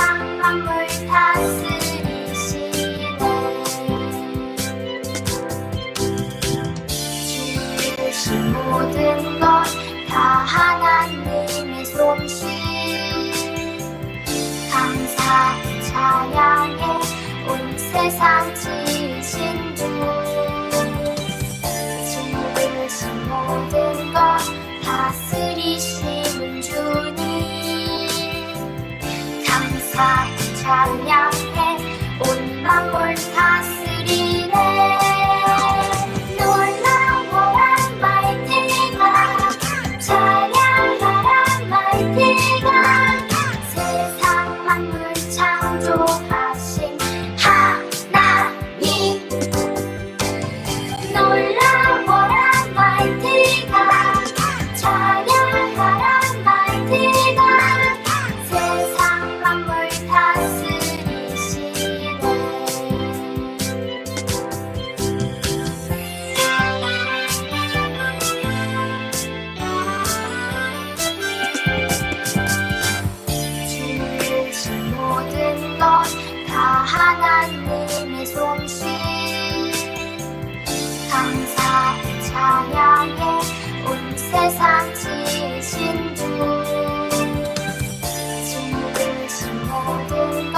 세상 만물 다스리시네. 지으신 모든 것 다 하나님의 솜씨. 감사히 찬양해 온 세상 지으신 주. 지으신 모든 것 다스리시는 주님. 감사히 찬양해 온 만물 다스리네. 놀라워라 마이티가 찬양하라 마이티가 세상 만물 창조하신 하나님. 놀라워라 마이티가 찬양하라 마이티가 세상 만물 다스리시네. 지으신 모든 것 다 하나님의 솜씨. 감사히 찬양해 온 세상 지으신 주. 지으신 모든 것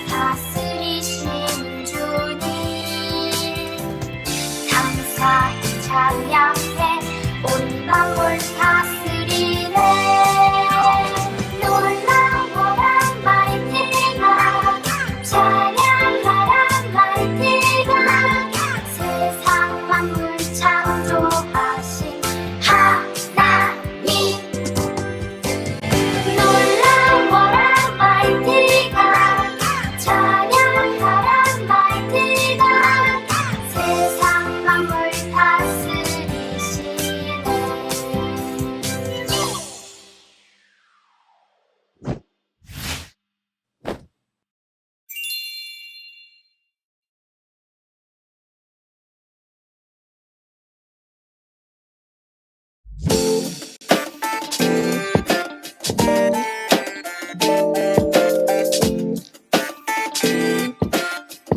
다스리시는 주님. 감사히 찬양해 온 만물 다스리네. 놀라워라 마이티가 찬양하라 마이티가 세상 만물 창조하신 하나님. 놀라워라 마이티가 찬양하라 마이티가 세상 만물 다스리시네.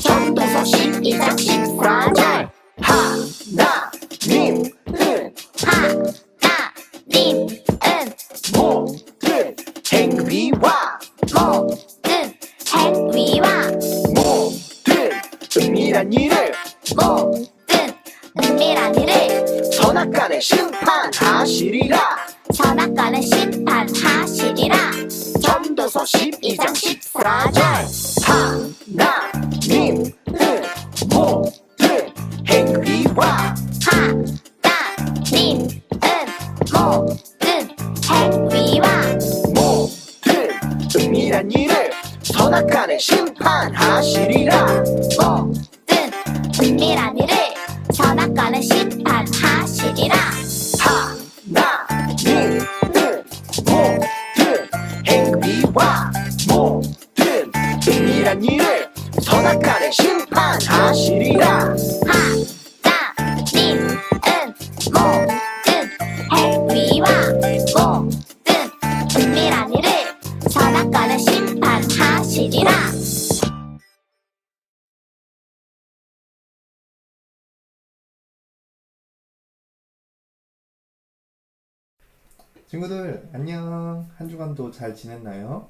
전도서 12장 14절 하나님은 하나님은 모든 행위와 모든 행위와 모든 은밀한 일을 모든 은밀한 일을 선악간에 심판하시리라. 선악간에 심판하시리라. 전도서 12장 14절 하나님은 모든 행위와 하나님은 모든 행위와 모든 은밀한 일을 선악간에 심판하시리라. 모든 은밀한 일을 선악간에 심판하시리라. 하나님은 모든 행위와 모든 은밀한 일을 선악간에 심판하시리라. 하나님은 모든 행위와 모든 은밀한 일을 선악간에 심판하시리라. 친구들 안녕. 한 주간도 잘 지냈나요?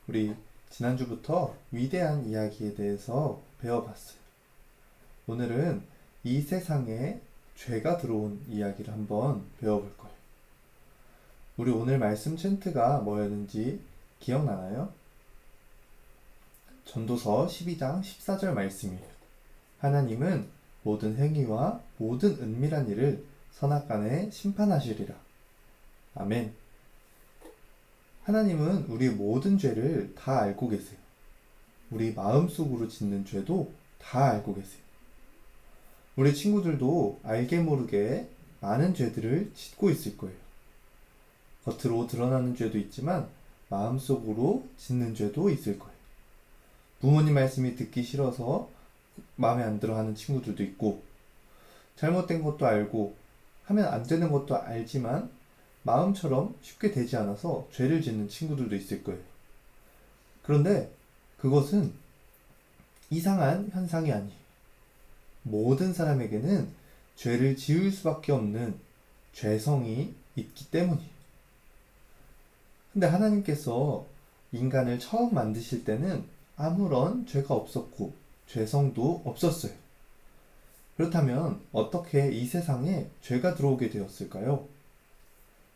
우리 지난주부터 위대한 이야기에 대해서 배워봤어요. 오늘은 이 세상에 죄가 들어온 이야기를 한번 배워볼 거예요. 우리 오늘 말씀 챈트가 뭐였는지 기억나나요? 전도서 12장 14절 말씀이에요. 하나님은 모든 행위와 모든 은밀한 일을 선악간에 심판하시리라. 아멘. 하나님은 우리 모든 죄를 다 알고 계세요. 우리 마음속으로 짓는 죄도 다 알고 계세요. 우리 친구들도 알게 모르게 많은 죄들을 짓고 있을 거예요. 겉으로 드러나는 죄도 있지만 마음속으로 짓는 죄도 있을 거예요. 부모님 말씀이 듣기 싫어서 마음에 안 들어 하는 친구들도 있고, 잘못된 것도 알고 하면 안 되는 것도 알지만 마음처럼 쉽게 되지 않아서 죄를 짓는 친구들도 있을 거예요. 그런데 그것은 이상한 현상이 아니에요. 모든 사람에게는 죄를 지을 수밖에 없는 죄성이 있기 때문이에요. 근데 하나님께서 인간을 처음 만드실 때는 아무런 죄가 없었고 죄성도 없었어요. 그렇다면 어떻게 이 세상에 죄가 들어오게 되었을까요?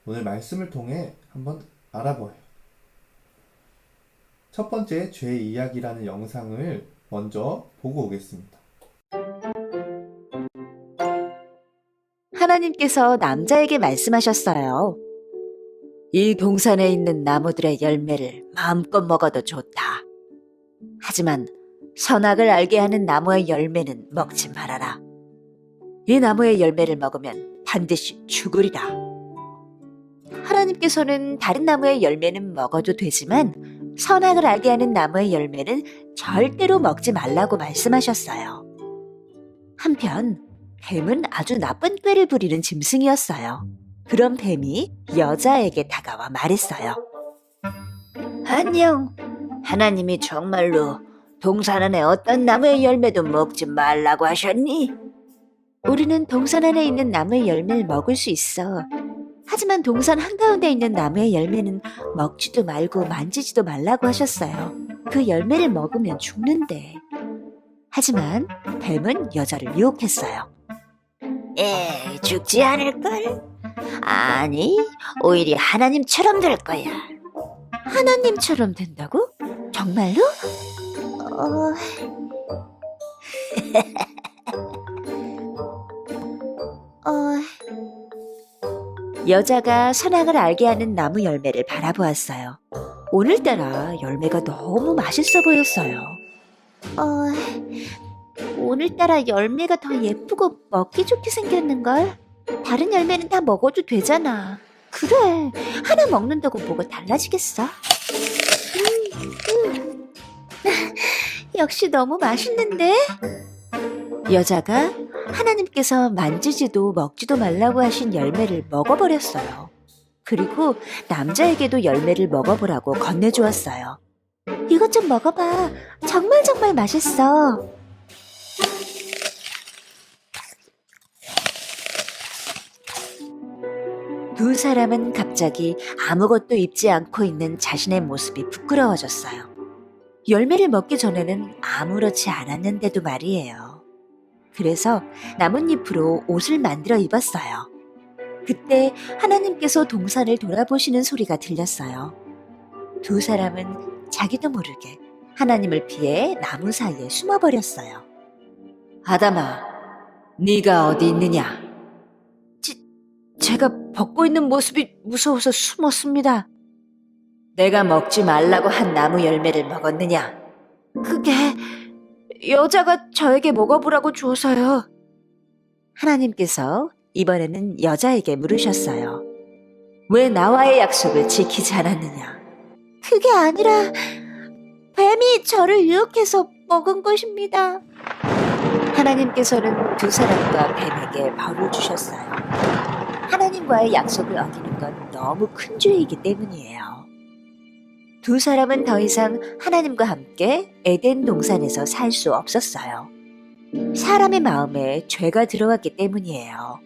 오늘 말씀을 통해 한번 알아봐요. 첫 번째 죄 이야기라는 영상을 먼저 보고 오겠습니다. 하나님께서 남자에게 말씀하셨어요. 이 동산에 있는 나무들의 열매를 마음껏 먹어도 좋다. 하지만 선악을 알게 하는 나무의 열매는 먹지 말아라. 이 나무의 열매를 먹으면 반드시 죽으리라. 하나님께서는 다른 나무의 열매는 먹어도 되지만 선악을 알게 하는 나무의 열매는 절대로 먹지 말라고 말씀하셨어요. 한편 뱀은 아주 나쁜 꾀를 부리는 짐승이었어요. 그런 뱀이 여자에게 다가와 말했어요. 안녕. 하나님이 정말로 동산 안에 어떤 나무의 열매도 먹지 말라고 하셨니? 우리는 동산 안에 있는 나무의 열매를 먹을 수 있어. 하지만 동산 한가운데 있는 나무의 열매는 먹지도 말고 만지지도 말라고 하셨어요. 그 열매를 먹으면 죽는데. 하지만 뱀은 여자를 유혹했어요. 죽지 않을걸? 아니, 오히려 하나님처럼 될 거야. 하나님처럼 된다고? 정말로? 여자가 선악을 알게 하는 나무 열매를 바라보았어요. 오늘따라 열매가 너무 맛있어 보였어요. 오늘따라 열매가 더 예쁘고 먹기 좋게 생겼는걸? 다른 열매는 다 먹어도 되잖아. 그래, 하나 먹는다고 뭐가 달라지겠어? 역시 너무 맛있는데? 여자가 하나님께서 만지지도 먹지도 말라고 하신 열매를 먹어버렸어요. 그리고 남자에게도 열매를 먹어보라고 건네주었어요. 이것 좀 먹어봐. 정말 맛있어. 두 사람은 갑자기 아무것도 입지 않고 있는 자신의 모습이 부끄러워졌어요. 열매를 먹기 전에는 아무렇지 않았는데도 말이에요. 그래서 나뭇잎으로 옷을 만들어 입었어요. 그때 하나님께서 동산을 돌아보시는 소리가 들렸어요. 두 사람은 자기도 모르게 하나님을 피해 나무 사이에 숨어버렸어요. 아담아, 네가 어디 있느냐? 제가 벗고 있는 모습이 무서워서 숨었습니다. 내가 먹지 말라고 한 나무 열매를 먹었느냐? 그게 여자가 저에게 먹어보라고 주어서요. 하나님께서 이번에는 여자에게 물으셨어요. 왜 나와의 약속을 지키지 않았느냐? 그게 아니라 뱀이 저를 유혹해서 먹은 것입니다. 하나님께서는 두 사람과 뱀에게 벌을 주셨어요. 하나님과의 약속을 어기는 건 너무 큰 죄이기 때문이에요. 두 사람은 더 이상 하나님과 함께 에덴 동산에서 살 수 없었어요. 사람의 마음에 죄가 들어왔기 때문이에요.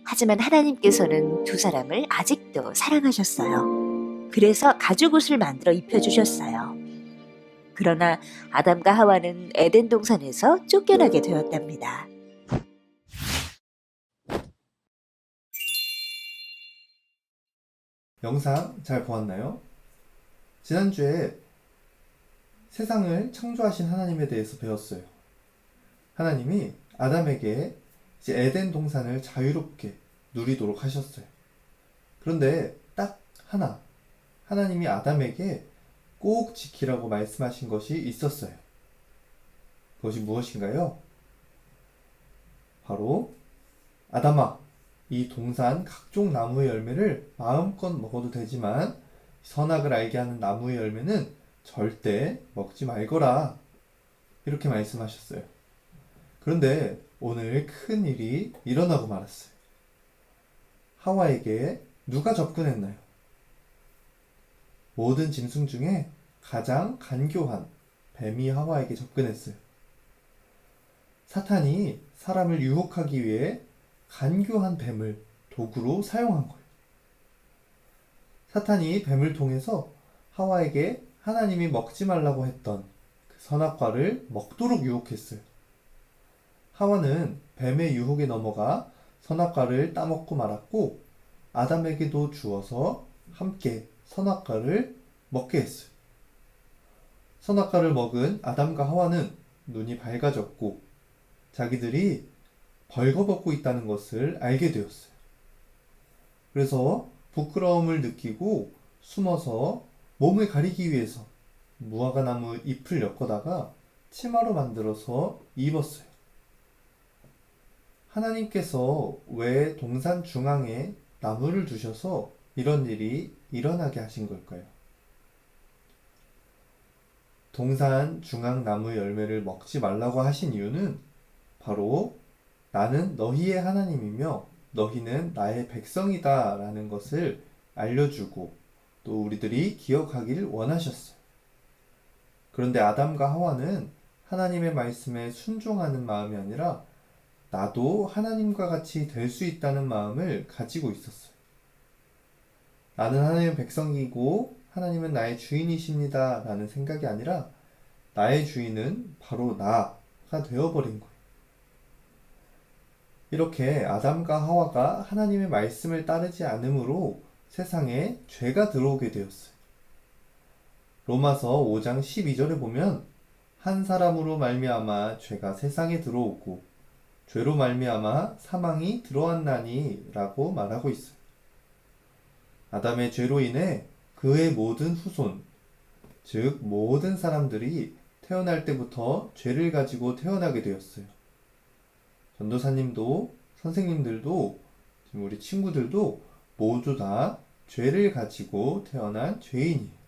하지만 하나님께서는 두 사람을 아직도 사랑하셨어요. 그래서 가죽옷을 만들어 입혀주셨어요. 그러나 아담과 하와는 에덴 동산에서 쫓겨나게 되었답니다. 영상 잘 보았나요? 지난주에 세상을 창조하신 하나님에 대해서 배웠어요. 하나님이 아담에게 이제 에덴 동산을 자유롭게 누리도록 하셨어요. 그런데 딱 하나, 하나님이 아담에게 꼭 지키라고 말씀하신 것이 있었어요. 그것이 무엇인가요? 바로 아담아, 이 동산 각종 나무의 열매를 마음껏 먹어도 되지만 선악을 알게 하는 나무의 열매는 절대 먹지 말거라. 이렇게 말씀하셨어요. 그런데 오늘 큰 일이 일어나고 말았어요. 하와에게 누가 접근했나요? 모든 짐승 중에 가장 간교한 뱀이 하와에게 접근했어요. 사탄이 사람을 유혹하기 위해 간교한 뱀을 도구로 사용한 거예요. 사탄이 뱀을 통해서 하와에게 하나님이 먹지 말라고 했던 그 선악과를 먹도록 유혹했어요. 하와는 뱀의 유혹에 넘어가 선악과를 따먹고 말았고 아담에게도 주어서 함께 선악과를 먹게 했어요. 선악과를 먹은 아담과 하와는 눈이 밝아졌고 자기들이 벌거벗고 있다는 것을 알게 되었어요. 그래서 부끄러움을 느끼고 숨어서 몸을 가리기 위해서 무화과나무 잎을 엮어다가 치마로 만들어서 입었어요. 하나님께서 왜 동산 중앙에 나무를 두셔서 이런 일이 일어나게 하신 걸까요? 동산 중앙 나무 열매를 먹지 말라고 하신 이유는 바로 나는 너희의 하나님이며 너희는 나의 백성이다 라는 것을 알려주고 또 우리들이 기억하기를 원하셨어요. 그런데 아담과 하와는 하나님의 말씀에 순종하는 마음이 아니라 나도 하나님과 같이 될 수 있다는 마음을 가지고 있었어요. 나는 하나님의 백성이고 하나님은 나의 주인이십니다 라는 생각이 아니라 나의 주인은 바로 나가 되어버린 거예요. 이렇게 아담과 하와가 하나님의 말씀을 따르지 않으므로 세상에 죄가 들어오게 되었어요. 로마서 5장 12절에 보면 한 사람으로 말미암아 죄가 세상에 들어오고 죄로 말미암아 사망이 들어왔나니 라고 말하고 있어요. 아담의 죄로 인해 그의 모든 후손, 즉 모든 사람들이 태어날 때부터 죄를 가지고 태어나게 되었어요. 전도사님도 선생님들도 지금 우리 친구들도 모두 다 죄를 가지고 태어난 죄인이에요.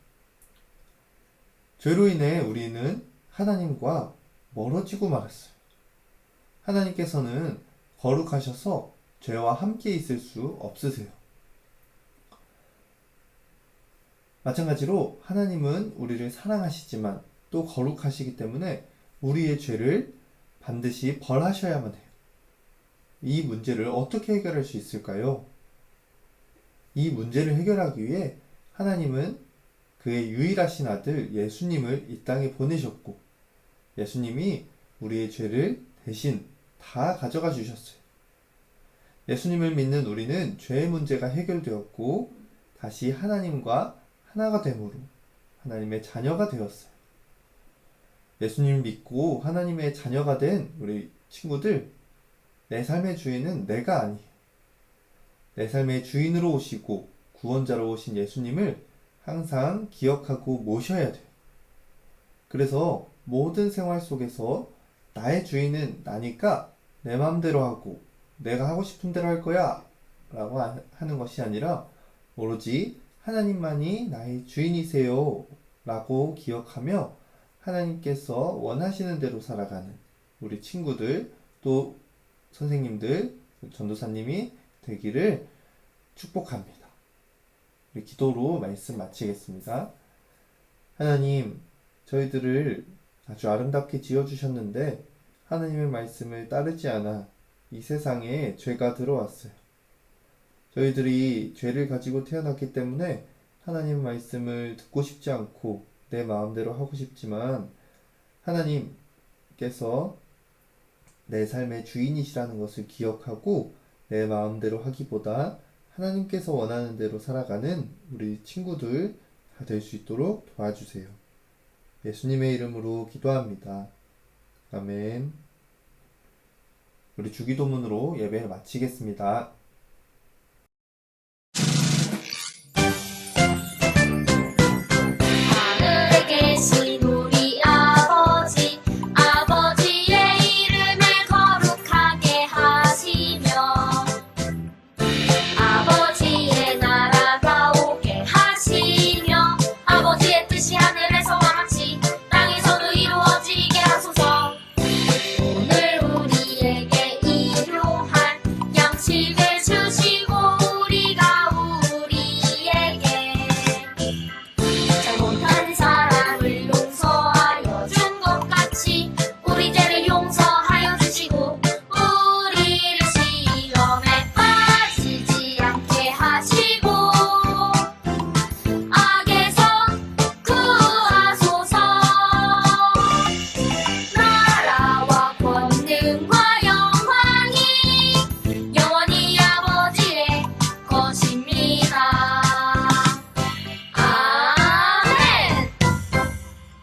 죄로 인해 우리는 하나님과 멀어지고 말았어요. 하나님께서는 거룩하셔서 죄와 함께 있을 수 없으세요. 마찬가지로 하나님은 우리를 사랑하시지만 또 거룩하시기 때문에 우리의 죄를 반드시 벌하셔야만 해요. 이 문제를 어떻게 해결할 수 있을까요? 이 문제를 해결하기 위해 하나님은 그의 유일하신 아들 예수님을 이 땅에 보내셨고 예수님이 우리의 죄를 대신 다 가져가 주셨어요. 예수님을 믿는 우리는 죄의 문제가 해결되었고 다시 하나님과 하나가 됨으로 하나님의 자녀가 되었어요. 예수님을 믿고 하나님의 자녀가 된 우리 친구들, 내 삶의 주인은 내가 아니에요. 내 삶의 주인으로 오시고 구원자로 오신 예수님을 항상 기억하고 모셔야 돼요. 그래서 모든 생활 속에서 나의 주인은 나니까 내 마음대로 하고 내가 하고 싶은 대로 할 거야 라고 하는 것이 아니라 오로지 하나님만이 나의 주인이세요 라고 기억하며 하나님께서 원하시는 대로 살아가는 우리 친구들 또 선생님들 전도사님이 되기를 축복합니다. 우리 기도로 말씀 마치겠습니다. 하나님, 저희들을 아주 아름답게 지어주셨는데 하나님의 말씀을 따르지 않아 이 세상에 죄가 들어왔어요. 저희들이 죄를 가지고 태어났기 때문에 하나님 말씀을 듣고 싶지 않고 내 마음대로 하고 싶지만 하나님께서 내 삶의 주인이시라는 것을 기억하고 내 마음대로 하기보다 하나님께서 원하는 대로 살아가는 우리 친구들 다 될 수 있도록 도와주세요. 예수님의 이름으로 기도합니다. 아멘. 우리 주기도문으로 예배를 마치겠습니다.